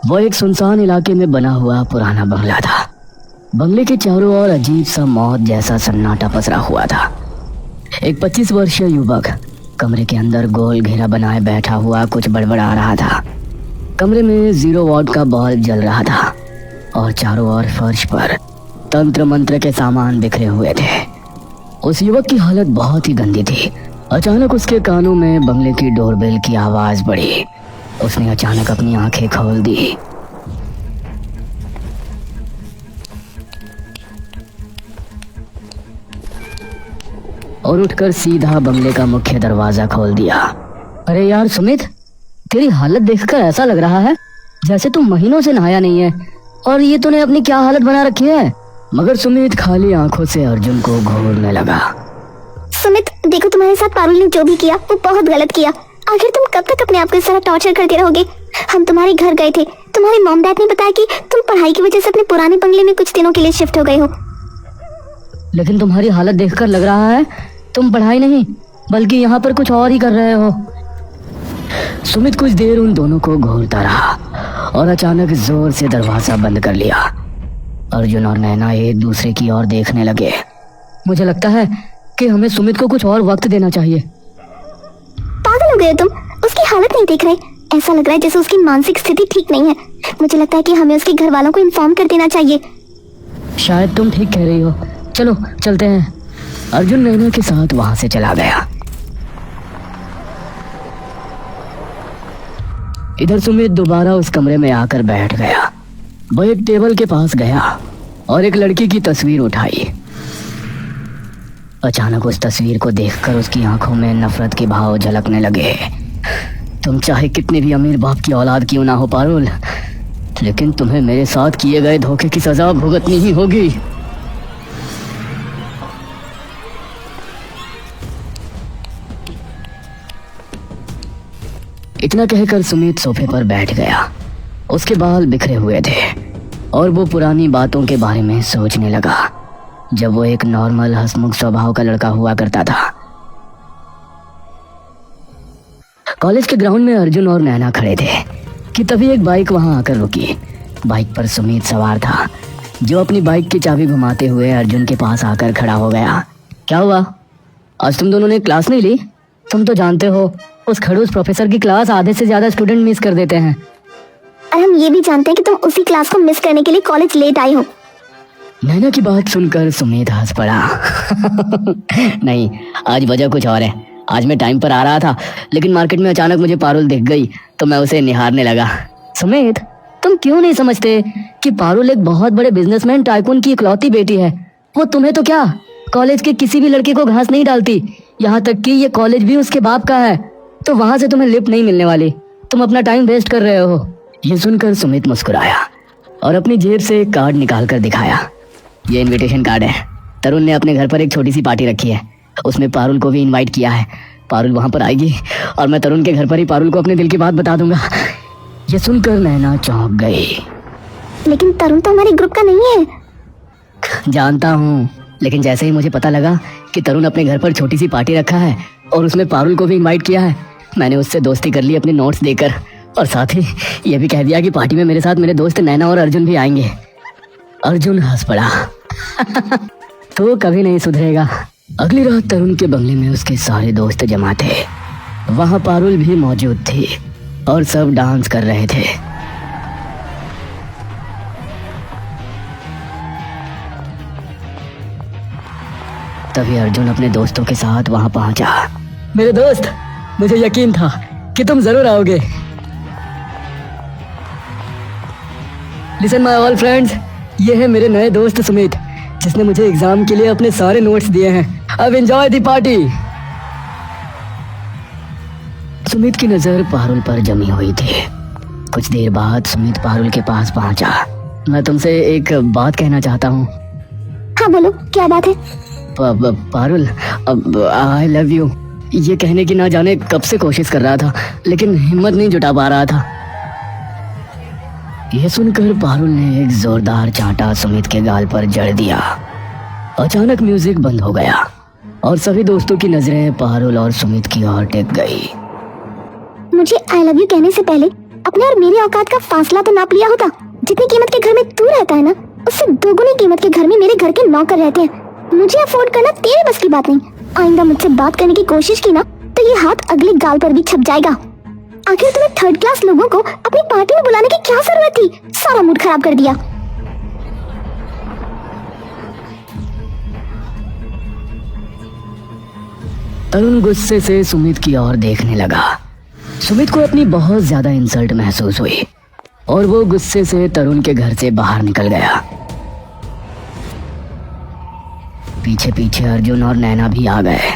वो एक सुनसान इलाके में बना हुआ पुराना बंगला था। बंगले के चारों ओर अजीब सा मौत जैसा सन्नाटा पसरा हुआ था। एक 25 वर्षीय युवक कमरे के अंदर गोल घेरा बनाए बैठा हुआ कुछ बड़बड़ा रहा था। कमरे में 0 वॉट का बल्ब जल रहा था और चारों ओर फर्श पर तंत्र मंत्र के सामान बिखरे हुए थे। उस युवक की हालत बहुत ही गंदी थी। अचानक उसके कानों में बंगले की डोरबेल की आवाज बढ़ी। उसने अचानक अपनी आंखें खोल दी। और उठकर सीधा बंगले का मुख्य दरवाजा खोल दिया। अरे यार सुमित, तेरी हालत देखकर ऐसा लग रहा है जैसे तुम महीनों से नहाया नहीं है। और ये तूने अपनी क्या हालत बना रखी है? मगर सुमित खाली आंखों से अर्जुन को घूरने लगा। सुमित देखो, तुम्हारे साथ पारुल ने जो भी किया वो बहुत गलत किया। आखिर तुम कब तक अपने आप को इस तरह टॉर्चर करते रहोगे? हम तुम्हारे घर गए थे, तुम्हारे मॉम डैड ने बताया कि तुम पढ़ाई की वजह से अपने पुराने बंगले में कुछ दिनों के लिए शिफ्ट हो गए हो। लेकिन तुम्हारी हालत देखकर लग रहा है तुम पढ़ाई नहीं बल्कि यहाँ पर कुछ और ही कर रहे हो। सुमित कुछ देर उन दोनों को घूरता रहा और अचानक जोर से दरवाजा बंद कर लिया। अर्जुन और नैना एक दूसरे की ओर देखने लगे। मुझे लगता है कि हमें सुमित को कुछ और वक्त देना चाहिए। पागल हो गए तुम? उसकी हालत नहीं देख रहे? ऐसा लग रहा है जैसे उसकी मानसिक स्थिति ठीक नहीं है। मुझे लगता है कि हमें उसके घर वालों को इन्फॉर्म कर देना चाहिए। शायद तुम ठीक कह रही हो। चलो चलते हैं। अर्जुन नैना के साथ वहां से चला गया। इधर सुमित दोबारा उस कमरे में आकर बैठ गया। वो एक टेबल के पास गया और एक लड़की की तस्वीर उठाई। अचानक उस तस्वीर को देखकर उसकी आंखों में नफरत के भाव झलकने लगे। तुम चाहे कितने भी अमीर बाप की औलाद क्यों ना हो पारुल, लेकिन तुम्हें मेरे साथ किए गए धोखे की सजा भुगतनी ही होगी। इतना कहकर सुमित सोफे पर बैठ गया। उसके बाल बिखरे हुए थे और वो पुरानी बातों के बारे में सोचने लगा जब वो एक नॉर्मल हंसमुख स्वभाव का लड़का हुआ करता था। कॉलेज के ग्राउंड में अर्जुन और नैना खड़े थे कि तभी एक बाइक वहां आकर रुकी। बाइक पर सुमित सवार था, जो अपनी बाइक की चाबी घुमाते हुए अर्जुन के पास आकर खड़ा हो गया। क्या हुआ? आज तुम दोनों ने क्लास नहीं ली? तुम तो जानते हो उस खड़ूस प्रोफेसर की क्लास आधे से ज्यादा स्टूडेंट मिस कर देते हैं। और हम ये भी जानते हैं कि तुम उसी क्लास को मिस करने के लिए कॉलेज लेट आई हो। नैना की बात सुनकर सुमित हंस पड़ा। नहीं, आज वजह कुछ और है। आज मैं टाइम पर आ रहा था, लेकिन मार्केट में अचानक मुझे पारुल दिख गई तो मैं उसे निहारने लगा। सुमित, तुम क्यों नहीं समझते कि पारुल एक बहुत बड़े बिजनेसमैन टाइकून की इकलौती बेटी है। वो तुम्हें तो क्या, कॉलेज के किसी भी लड़के को घास नहीं डालती। यहाँ तक कि ये कॉलेज भी उसके बाप का है, तो वहां से तुम्हें लिफ्ट नहीं मिलने वाली। तुम अपना टाइम वेस्ट कर रहे हो। ये सुनकर सुमित मुस्कुराया और अपनी जेब से एक कार्ड निकाल कर दिखाया। ये इनविटेशन कार्ड है। तरुण ने अपने घर पर एक छोटी सी पार्टी रखी है, उसमें पारुल को भी इनवाइट किया है। पारुल वहां पर आएगी और मैं तरुण के घर पर ही पारुल को अपने दिल की बात बता दूंगा। ये सुनकर नैना चौंक गई। लेकिन तरुण तो हमारे ग्रुप का नहीं है। जानता हूँ, लेकिन जैसे ही मुझे पता लगा कि तरुण अपने घर पर छोटी सी पार्टी रखा है और उसमें पारुल को भी इनवाइट किया है, मैंने उससे दोस्ती कर ली अपने नोट्स देकर, और साथ ही ये भी कह दिया कि पार्टी में मेरे साथ मेरे दोस्त नैना और अर्जुन भी आएंगे। अर्जुन हंस पड़ा। तो कभी नहीं सुधरेगा। अगली रात तरुण के बंगले में उसके सारे दोस्त जमा थे। वहां पारुल भी मौजूद थी और सब डांस कर रहे थे। तभी अर्जुन अपने दोस्तों के साथ वहां पहुंचा। मेरे दोस्त, मुझे यकीन था कि तुम जरूर आओगे। लिसन माय ऑल फ्रेंड्स, ये है मेरे नए दोस्त सुमित, जिसने मुझे एग्जाम के लिए अपने सारे नोट्स दिए हैं। अब एंजॉय द पार्टी। सुमित की नजर पारुल पर जमी हुई थी। कुछ देर बाद सुमित पारुल के पास पहुंचा। मैं तुमसे एक बात कहना चाहता हूँ। हाँ बोलो, क्या बात है? पारुल, आई लव यू ये कहने की ना जाने कब से कोशिश कर रहा था, लेकिन हिम्मत नहीं जुटा पा रहा था। यह सुनकर पारुल ने एक जोरदार चांटा सुमित के गाल पर जड़ दिया। अचानक म्यूजिक बंद हो गया और सभी दोस्तों की नजरें पारुल और सुमित की ओर टिक गई। मुझे आई लव यू कहने से पहले अपने और मेरी औकात का फासला तो नाप लिया होता। जितनी कीमत के घर में तू रहता है ना, उससे दोगुनी कीमत के घर में मेरे घर के नौकर रहते हैं। मुझे अफोर्ड करना तेरे बस की बात नहीं। आइंदा मुझसे बात करने की कोशिश की ना तो ये हाथ अगले गाल पर भी छप जाएगा। आखिर तुम्हें थर्ड क्लास लोगों को अपनी पार्टी में बुलाने की क्या जरूरत थी? सारा मूड खराब कर दिया। तरुण गुस्से से सुमित की ओर देखने लगा। सुमित को अपनी बहुत ज्यादा इंसल्ट महसूस हुई और वो गुस्से से तरुण के घर से बाहर निकल गया। पीछे पीछे अर्जुन और नैना भी आ गए।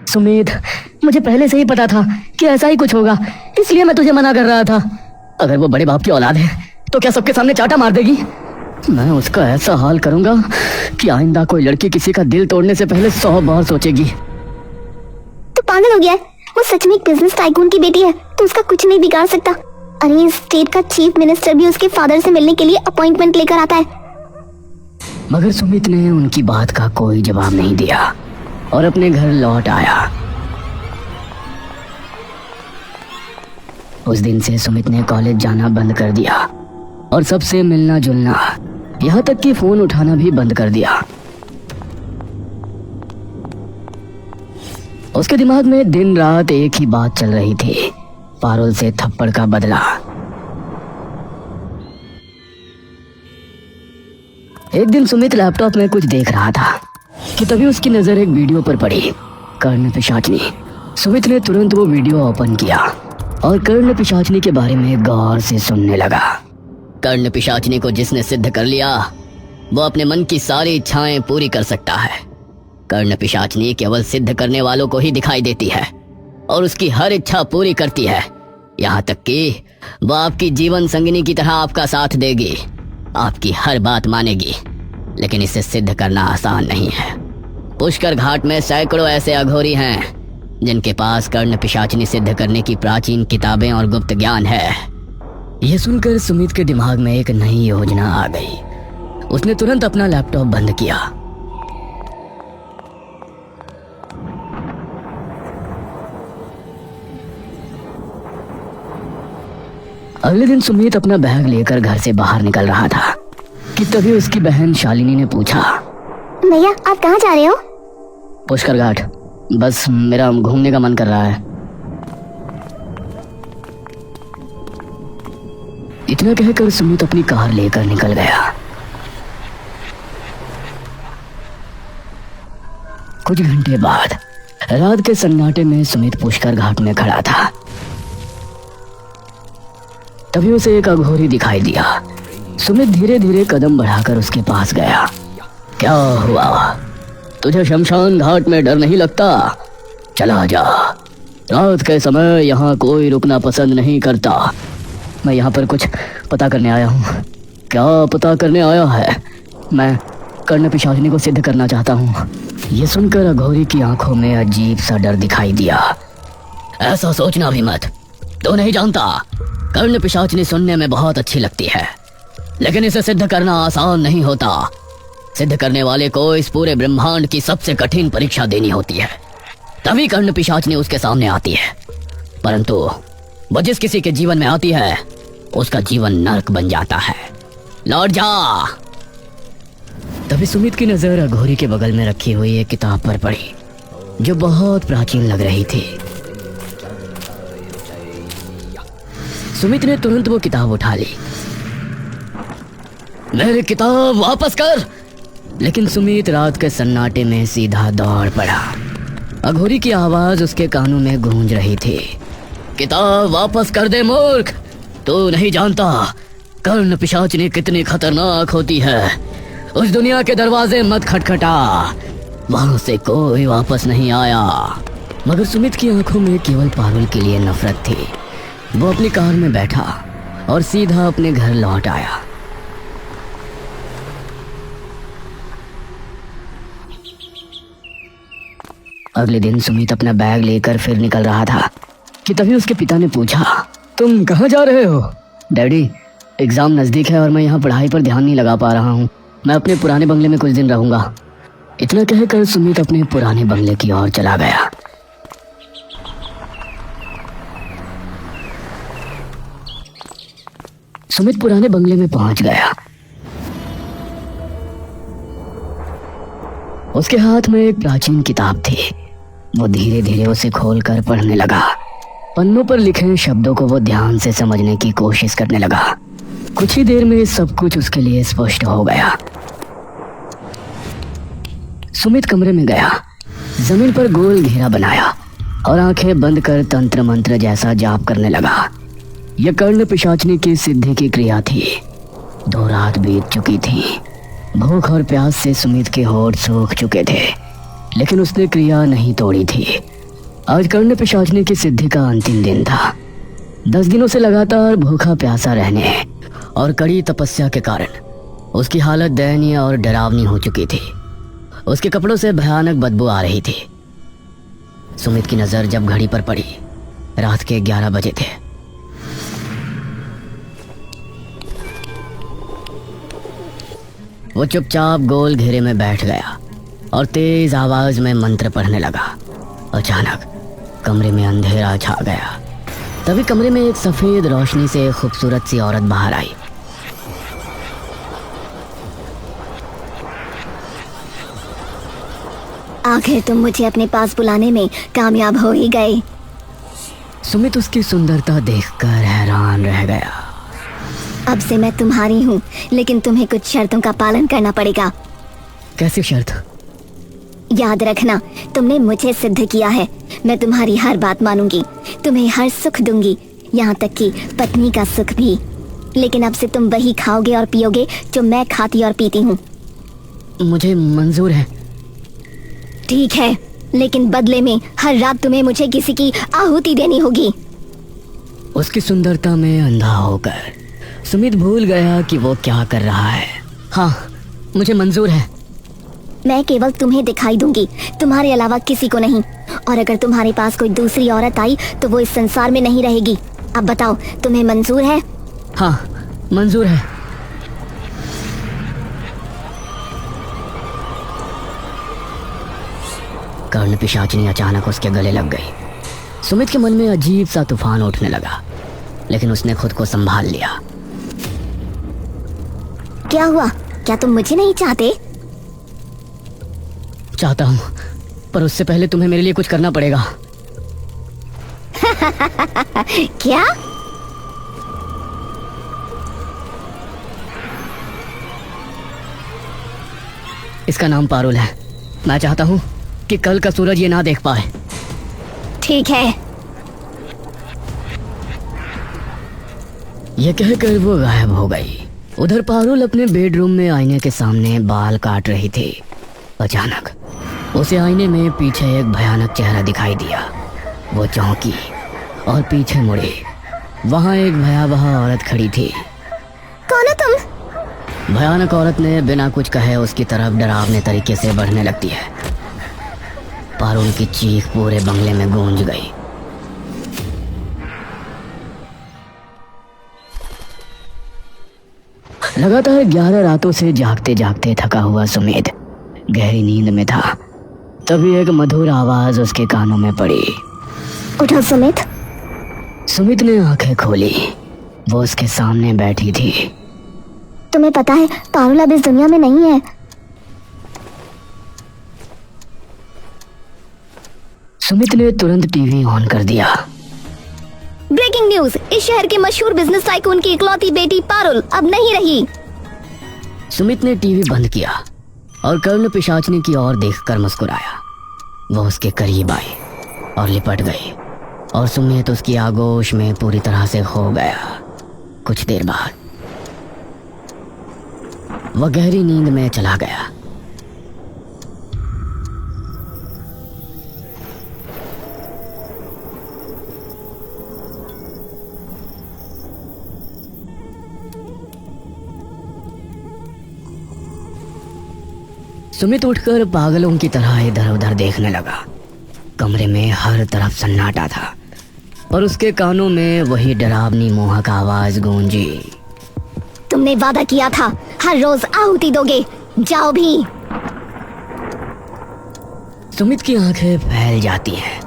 सुमित, मुझे पहले से ही पता था कि ऐसा ही कुछ होगा, इसलिए मैं तुझे मना कर रहा था। अगर वो बड़े बाप की औलाद है तो क्या सबके सामने चाटा मार देगी? मैं उसका ऐसा हाल करूंगा कि आइंदा कोई लड़की किसी का दिल तोड़ने से पहले 100 बार सोचेगी। तो पागल हो गया है? वो सच में एक बिजनेस टाइकून की बेटी है तो उसका कुछ नहीं बिगाड़ सकता। अरे इस स्टेट का चीफ मिनिस्टर भी उसके फादर से मिलने के लिए अपॉइंटमेंट लेकर आता है। मगर सुमित ने उनकी बात का कोई जवाब नहीं दिया और अपने घर लौट आया। उस दिन से सुमित ने कॉलेज जाना बंद कर दिया और सबसे मिलना जुलना, यहाँ तक कि फोन उठाना भी बंद कर दिया। उसके दिमाग में दिन रात एक ही बात चल रही थी, पारुल से थप्पड़ का बदला। एक दिन सुमित लैपटॉप में कुछ देख रहा था कि तभी उसकी नजर एक वीडियो पर पड़ी, कर्ण पिशाचनी। सुमित ने तुरंत वो वीडियो ओपन किया और कर्ण पिशाचनी के बारे में गौर से सुनने लगा। कर्ण पिशाचनी को जिसने सिद्ध कर लिया वो अपने मन की सारी इच्छाएं पूरी कर सकता है। कर्ण पिशाचनी केवल सिद्ध करने वालों को ही दिखाई देती है और उसकी हर इच्छा पूरी करती है, यहाँ तक कि वो आपकी जीवन संगिनी की तरह आपका साथ देगी, आपकी हर बात मानेगी। लेकिन इसे सिद्ध करना आसान नहीं है। पुष्कर घाट में सैकड़ों ऐसे अघोरी हैं जिनके पास कर्ण पिशाचनी सिद्ध करने की प्राचीन किताबें और गुप्त ज्ञान है। यह सुनकर सुमित के दिमाग में एक नई योजना आ गई। उसने तुरंत अपना लैपटॉप बंद किया। अगले दिन सुमित अपना बैग लेकर घर से बाहर निकल रहा था कि तभी उसकी बहन शालिनी ने पूछा, भैया आप कहाँ जा रहे हो? पुष्कर घाट, बस मेरा घूमने का मन कर रहा है। इतना कहकर सुमित अपनी कार लेकर निकल गया। कुछ घंटे बाद रात के सन्नाटे में सुमित पुष्कर घाट में खड़ा था। तभी उसे एक अघोरी दिखाई दिया। सुमित धीरे धीरे कदम बढ़ाकर उसके पास गया। क्या हुआ? तुझे शमशान घाट में डर नहीं लगता? चला जा, रात के समय यहाँ कोई रुकना पसंद नहीं करता। मैं यहाँ पर कुछ पता करने आया हूँ। क्या पता करने आया है? मैं कर्ण पिशाचनी को सिद्ध करना चाहता हूँ। ये सुनकर अघोरी की आंखों में अजीब सा डर दिखाई दिया। ऐसा सोचना भी मत, तू नहीं जानता, कर्ण पिशाचनी सुनने में बहुत अच्छी लगती है, लेकिन इसे सिद्ध करना आसान नहीं होता। सिद्ध करने वाले को इस पूरे ब्रह्मांड की सबसे कठिन परीक्षा देनी होती है, तभी कर्ण पिशाचनी उसके सामने आती है। परंतु वो जिस किसी के जीवन में आती है उसका जीवन नर्क बन जाता है। लौट जा। तभी सुमित की नजर अघोरी के बगल में रखी हुई एक किताब पर पड़ी जो बहुत प्राचीन लग रही थी। सुमित ने तुरंत वो किताब उठा ली। मेरी किताब वापस कर। लेकिन सुमित रात के सन्नाटे में सीधा दौड़ पड़ा। अघोरी की आवाज उसके कानों में गूंज रही थी। किताब वापस कर दे मूर्ख, तू नहीं जानता कर्ण पिशाचनी कितनी खतरनाक होती है। उस दुनिया के दरवाजे मत खटखटा, वहां से कोई वापस नहीं आया। मगर सुमित की आंखों में केवल पारुल के लिए नफरत थी। वो अपनी कार में बैठा और सीधा अपने घर लौट आया। अगले दिन सुमित अपना बैग लेकर फिर निकल रहा था कि तभी उसके पिता ने पूछा, तुम कहाँ जा रहे हो? डैडी, एग्जाम नजदीक है और मैं यहाँ पढ़ाई पर ध्यान नहीं लगा पा रहा हूँ। मैं अपने पुराने बंगले में कुछ दिन रहूंगा। इतना कहकर सुमित अपने पुराने बंगले की ओर चला गया। सुमित पुराने बंगले में पहुंच गया। उसके हाथ में एक प्राचीन किताब थी। वो धीरे धीरे उसे खोलकर पढ़ने लगा। पन्नों पर लिखे शब्दों को वो ध्यान से समझने की कोशिश करने लगा। कुछ ही देर में सब कुछ उसके लिए स्पष्ट हो गया। सुमित कमरे में गया, जमीन पर गोल घेरा बनाया और आंखें बंद कर तंत्र मंत्र जैसा जाप करने लगा। यह कर्ण पिशाचनी की सिद्धि की क्रिया थी। 2 रात बीत चुकी थी। भूख और प्यास से सुमित के होठ सूख चुके थे, लेकिन उसने क्रिया नहीं तोड़ी थी। आज कर्ण पिशाचनी की सिद्धि का अंतिम दिन था। 10 दिनों से लगातार भूखा प्यासा रहने और कड़ी तपस्या के कारण उसकी हालत दयनीय और डरावनी हो चुकी थी। उसके कपड़ों से भयानक बदबू आ रही थी। सुमित की नजर जब घड़ी पर पड़ी, रात के 11 बजे थे। वो चुपचाप गोल घेरे में बैठ गया और तेज आवाज में मंत्र पढ़ने लगा। अचानक कमरे में अंधेरा छा गया। तभी कमरे में एक सफेद रोशनी से एक खूबसूरत सी औरत बाहर आई। आखिर तुम मुझे अपने पास बुलाने में कामयाब हो ही गए। सुमित उसकी सुंदरता देखकर हैरान रह गया। अब से मैं तुम्हारी हूँ, लेकिन तुम्हें कुछ शर्तों का पालन करना पड़ेगा। कैसी शर्त? याद रखना, तुमने मुझे सिद्ध किया है। मैं तुम्हारी हर बात मानूंगी, तुम्हें हर सुख दूंगी, यहाँ तक कि पत्नी का सुख भी। लेकिन अब से तुम वही खाओगे और पियोगे जो मैं खाती और पीती हूँ। मुझे मंजूर है। ठीक है, लेकिन बदले में हर रात तुम्हें मुझे किसी की आहुति देनी होगी। उसकी सुंदरता में अंधा होकर सुमित भूल गया कि वो क्या कर रहा है। हाँ, मुझे मंजूर है। मैं केवल तुम्हें दिखाई दूंगी, तुम्हारे अलावा किसी को नहीं। और अगर तुम्हारे पास कोई दूसरी औरत आई तो वो इस संसार में नहीं रहेगी। अब बताओ, तुम्हें मंजूर है? हाँ, मंजूर है। कर्ण पिशाचिनी अचानक उसके गले लग गई। सुमित के मन में अजीब सा तूफान उठने लगा, लेकिन उसने खुद को संभाल लिया। क्या हुआ? क्या तुम मुझे नहीं चाहते? चाहता हूँ, पर उससे पहले तुम्हें मेरे लिए कुछ करना पड़ेगा। क्या? इसका नाम पारुल है। मैं चाहता हूँ कि कल का सूरज ये ना देख पाए। ठीक है। यह कहकर वो गायब हो गई। उधर पारुल अपने बेडरूम में आईने के सामने बाल काट रही थी। अचानक उसे आईने में पीछे एक भयानक चेहरा दिखाई दिया। वो चौंकी और पीछे मुड़ी। वहां एक भयावह औरत खड़ी थी। कौन हो तुम? भयानक औरत ने बिना कुछ कहे उसकी तरफ डरावने तरीके से बढ़ने लगती है। पारुल की चीख पूरे बंगले में गूंज गई। लगातार 11 रातों से जागते जागते थका हुआ सुमित गहरी नींद में था। तभी एक मधुर आवाज उसके कानों में पड़ी। उठो सुमित। सुमित ने आंखें खोली। वो उसके सामने बैठी थी। तुम्हें पता है, पारुल अब इस दुनिया में नहीं है। सुमित ने तुरंत टीवी ऑन कर दिया। Breaking news! इस शहर के मशहूर बिजनेस टाइकून की इकलौती बेटी पारुल अब नहीं रही। सुमित ने टीवी बंद किया और कर्ण पिशाचनी की ओर देखकर मुस्कुराया। वो उसके करीब आई और लिपट गई और सुमित उसकी आगोश में पूरी तरह से खो गया। कुछ देर बाद वह गहरी नींद में चला गया। सुमित उठकर पागलों की तरह इधर उधर देखने लगा। कमरे में हर तरफ सन्नाटा था और उसके कानों में वही डरावनी मोहक आवाज गूंजी। तुमने वादा किया था हर रोज आहुति दोगे, जाओ भी। सुमित की आंखें फैल जाती हैं,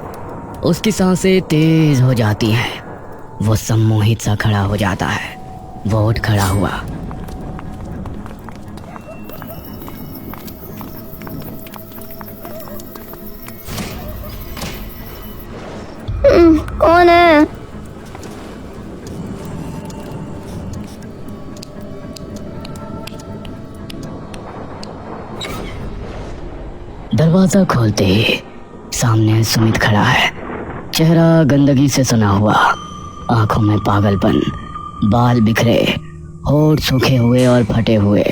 उसकी सांसें तेज हो जाती हैं। वो सम्मोहित सा खड़ा हो जाता है। वो उठ खड़ा हुआ। कौन है? दरवाजा खोलते ही सामने सुमित खड़ा है। चेहरा गंदगी से सना हुआ, आंखों में पागलपन, बाल बिखरे, होठ सूखे हुए और फटे हुए।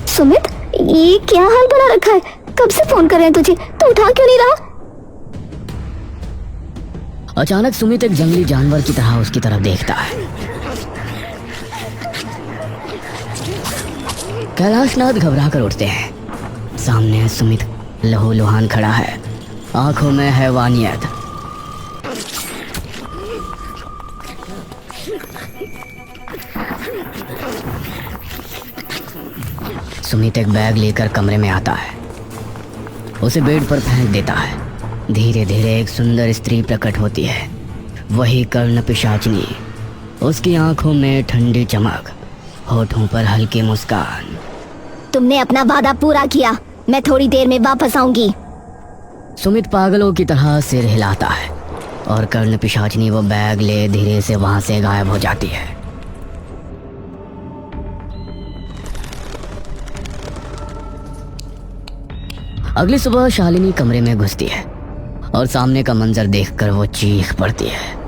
सुमित, ये क्या हाल बना रखा है? कब से फोन कर रहे हैं तुझे, तू उठा क्यों नहीं रहा? अचानक सुमित एक जंगली जानवर की तरह उसकी तरफ देखता है। कैलाशनाथ घबरा कर उठते हैं। सामने सुमित लहूलुहान खड़ा है, आंखों में हैवानियत। सुमित एक बैग लेकर कमरे में आता है, उसे बेड पर फेंक देता है। धीरे धीरे एक सुंदर स्त्री प्रकट होती है, वही कर्ण पिशाचिनी। उसकी आंखों में ठंडी चमक, होठों पर हल्की मुस्कान। तुमने अपना वादा पूरा किया, मैं थोड़ी देर में वापस आऊंगी। सुमित पागलों की तरह सिर हिलाता है और कर्ण पिशाचिनी वो बैग ले धीरे से वहां से गायब हो जाती है। अगली सुबह शालिनी कमरे में घुसती है और सामने का मंजर देखकर वो चीख पड़ती है।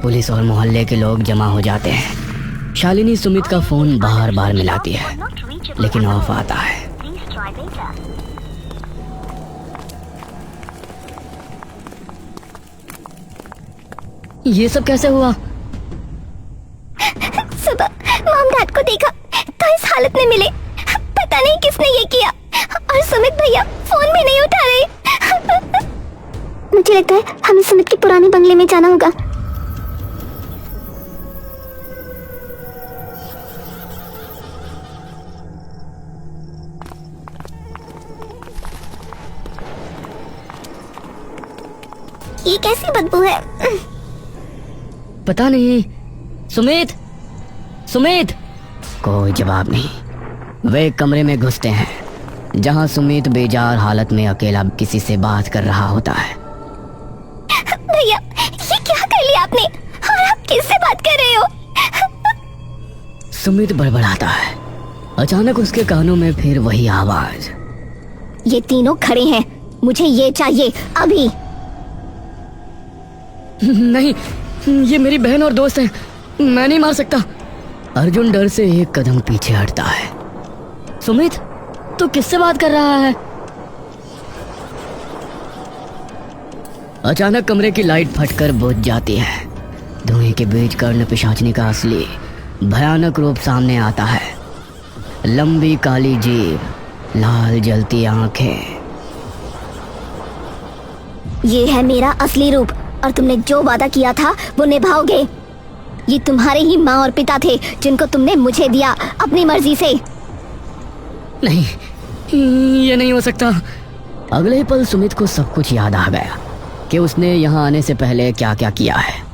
पुलिस और मोहल्ले के लोग जमा हो जाते हैं। शालिनी सुमित का फोन बार बार मिलाती है, लेकिन ऑफ आता है। ये सब कैसे हुआ? सुबह मॉम डैड को देखा तो इस हालत में मिले। पता नहीं किसने ये किया, और सुमित भैया फोन भी नहीं उठा रहे। मुझे लगता है हमें सुमित के पुराने बंगले में जाना होगा। ये कैसी बदबू है? पता नहीं। सुमित, सुमित! कोई जवाब नहीं। वे एक कमरे में घुसते हैं जहां सुमित बेजार हालत में अकेला किसी से बात कर रहा होता है। भैया, ये क्या कर लिया आपने? और आप किससे बात कर रहे हो? सुमित बड़बड़ाता है। अचानक उसके कानों में फिर वही आवाज। ये तीनों खड़े हैं, मुझे ये चाहिए अभी। नहीं, ये मेरी बहन और दोस्त है, मैं नहीं मार सकता। अर्जुन डर से एक कदम पीछे हटता है। सुमित, तू किससे बात कर रहा है? अचानक कमरे की लाइट फटकर बुझ जाती है। धुएं के बीच कर्ण पिशाचिनी का असली भयानक रूप सामने आता है। लंबी काली जीभ, लाल जलती आंखें। ये है मेरा असली रूप, और तुमने जो वादा किया था वो निभाओगे। ये तुम्हारे ही माँ और पिता थे जिनको तुमने मुझे दिया अपनी मर्जी से। नहीं, ये नहीं हो सकता। अगले ही पल सुमित को सब कुछ याद आ गया कि उसने यहाँ आने से पहले क्या क्या किया है।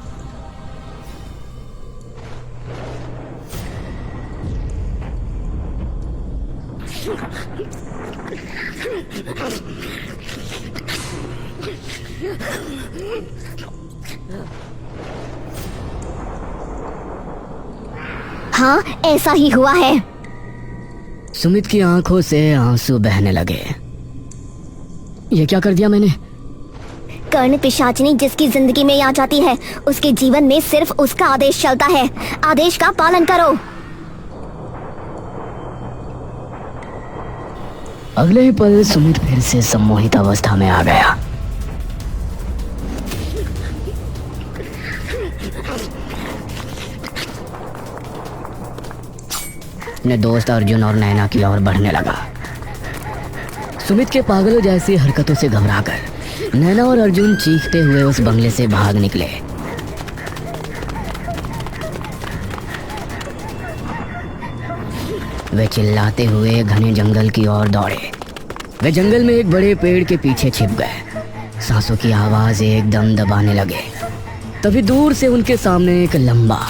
हाँ, ऐसा ही हुआ है। सुमित की आंखों से आंसू बहने लगे। ये क्या कर दिया मैंने? कर्ण पिशाचिनी जिसकी जिंदगी में आ जाती है, उसके जीवन में सिर्फ उसका आदेश चलता है। आदेश का पालन करो। अगले ही पल सुमित फिर से सम्मोहित अवस्था में आ गया। अपने दोस्त अर्जुन और नैना की ओर बढ़ने लगा। सुमित के पागलों जैसी हरकतों से घबराकर नैना और अर्जुन चीखते हुए उस बंगले से भाग निकले। वे चिल्लाते हुए घने जंगल की ओर दौड़े। वे जंगल में एक बड़े पेड़ के पीछे छिप गए। सांसों की आवाज एकदम दबाने लगे। तभी दूर से उनके सामने एक लंबा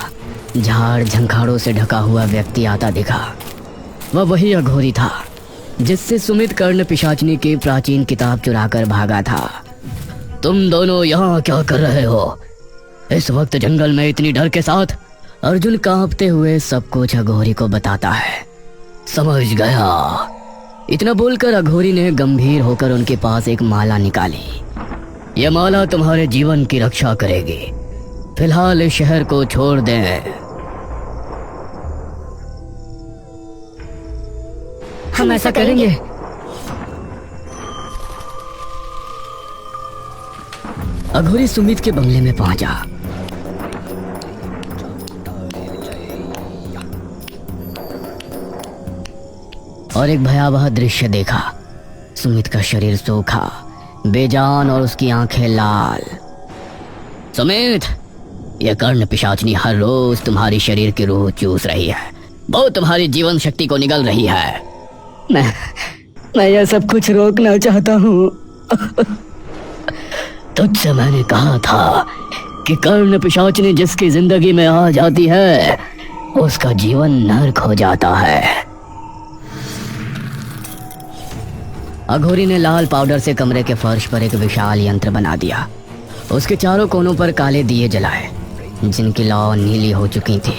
झाड़ झंखाड़ों से ढका हुआ व्यक्ति आता दिखा। वह वही अघोरी था जिससे सुमित कर्ण पिशाचनी की प्राचीन किताब चुराकर भागा था। तुम दोनों यहाँ क्या कर रहे हो? इस वक्त जंगल में इतनी डर के साथ अर्जुन कांपते हुए सब कुछ अघोरी को बताता है। समझ गया। इतना बोलकर अघोरी ने गंभीर होकर उनके पास एक माला निकाली। यह माला तुम्हारे जीवन की रक्षा करेगी। फिलहाल इस शहर को छोड़ दें। हम ऐसा करेंगे। अघोरी सुमित के बंगले में पहुंचा। और एक भयावह दृश्य देखा। सुमित का शरीर सूखा, बेजान और उसकी आंखें लाल। सुमित, यह कर्ण पिशाचनी हर रोज तुम्हारी शरीर की रूह चूस रही है। वो तुम्हारी जीवन शक्ति को निगल रही है। मैं यह सब कुछ रोकना चाहता हूँ। तुझसे मैंने कहा था कि कर्ण पिशाचनी जिसकी जिंदगी में आ जाती है उसका जीवन नर्क हो जाता है। अघोरी ने लाल पाउडर से कमरे के फर्श पर एक विशाल यंत्र बना दिया। उसके चारों कोनों पर काले दिए जलाए जिनकी लौ नीली हो चुकी थी।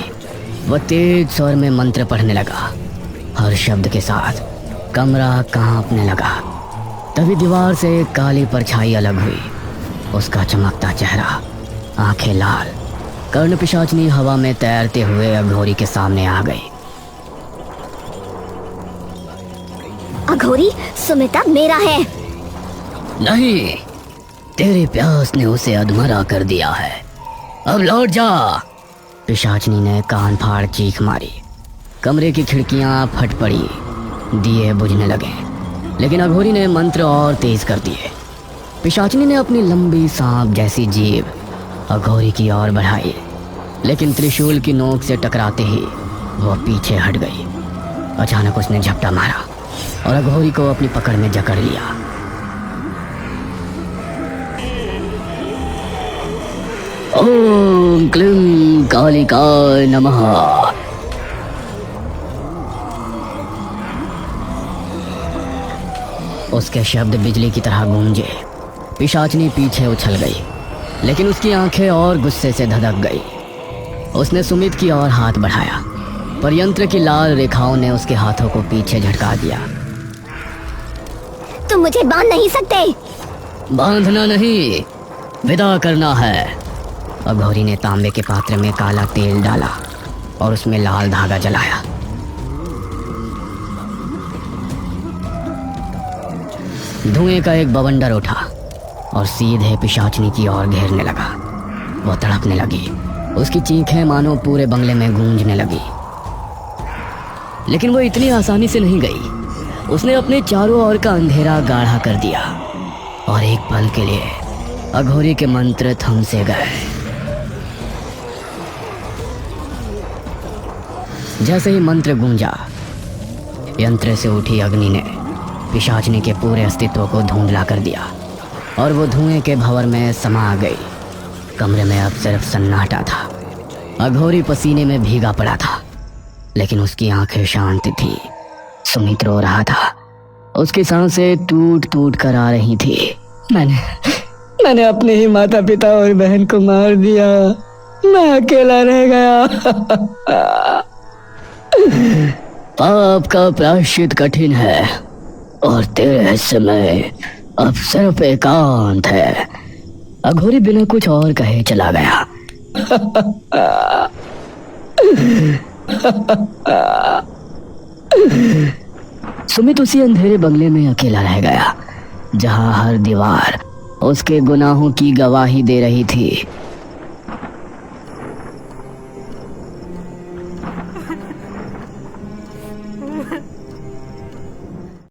वह तेज स्वर में मंत्र पढ़ने लगा। हर शब्द के साथ कमरा कांपने लगा। तभी दीवार से एक काली परछाई अलग हुई। उसका चमकता चेहरा, आंखें लाल, कर्ण पिशाचनी हवा में तैरते हुए अघोरी के सामने आ गई। अघोरी, सुमिता मेरा है। नहीं, तेरी प्यास ने उसे अधमरा कर दिया है। अब लौट जा। पिशाचनी ने कान फाड़ चीख मारी। कमरे की खिड़कियां फट पड़ी, दिए बुझने लगे। लेकिन अघोरी ने मंत्र और तेज कर दिए। पिशाचनी ने अपनी लंबी सांप जैसी जीभ अघोरी की ओर बढ़ाई, लेकिन त्रिशूल की नोक से टकराते ही वह पीछे हट गई। अचानक उसने झपटा मारा और अघोरी को अपनी पकड़ में जकड़ लिया। ओम क्लीं कालिकाय नमः। उसके शब्द बिजली की तरह गूंजे। पिशाचनी पीछे उछल गई, लेकिन उसकी आंखें और गुस्से से धधक गई। उसने सुमित की ओर हाथ बढ़ाया, पर यंत्र की लाल रेखाओं ने उसके हाथों को पीछे झटका दिया। तुम मुझे बांध नहीं सकते। बांधना नहीं, विदा करना है। अघोरी ने तांबे के पात्र में काला तेल डाला और उसमें लाल धागा जलाया। धुएं का एक बवंडर उठा और सीधे पिशाचनी की ओर घेरने लगा। वह तड़पने लगी। उसकी चीखें मानो पूरे बंगले में गूंजने लगी। लेकिन वो इतनी आसानी से नहीं गई। उसने अपने चारों ओर का अंधेरा गाढ़ा कर दिया और एक पल के लिए अघोरी के मंत्र थम से गए। जैसे ही मंत्र गूंजा, यंत्र से उठी अग्नि ने पिशाचनी के पूरे अस्तित्व को धुंधला कर दिया और वो धुएं के भंवर में समा गई। कमरे में अब सिर्फ सन्नाटा था। अघोरी पसीने में भीगा पड़ा था, लेकिन उसकी आंखें शांत थी। सुमित रो रहा था। उसकी सांसें टूट टूट कर आ रही थी। मैंने अपने ही माता पिता और बहन को मार दिया। मैं अकेला रह गया। पाप का प्रायश्चित कठिन है और तेरे हिस्से में अब सिर्फ एकांत है। अघोरी बिना कुछ और कहे चला गया। सुमित उसी अंधेरे बंगले में अकेला रह गया, जहां हर दीवार उसके गुनाहों की गवाही दे रही थी।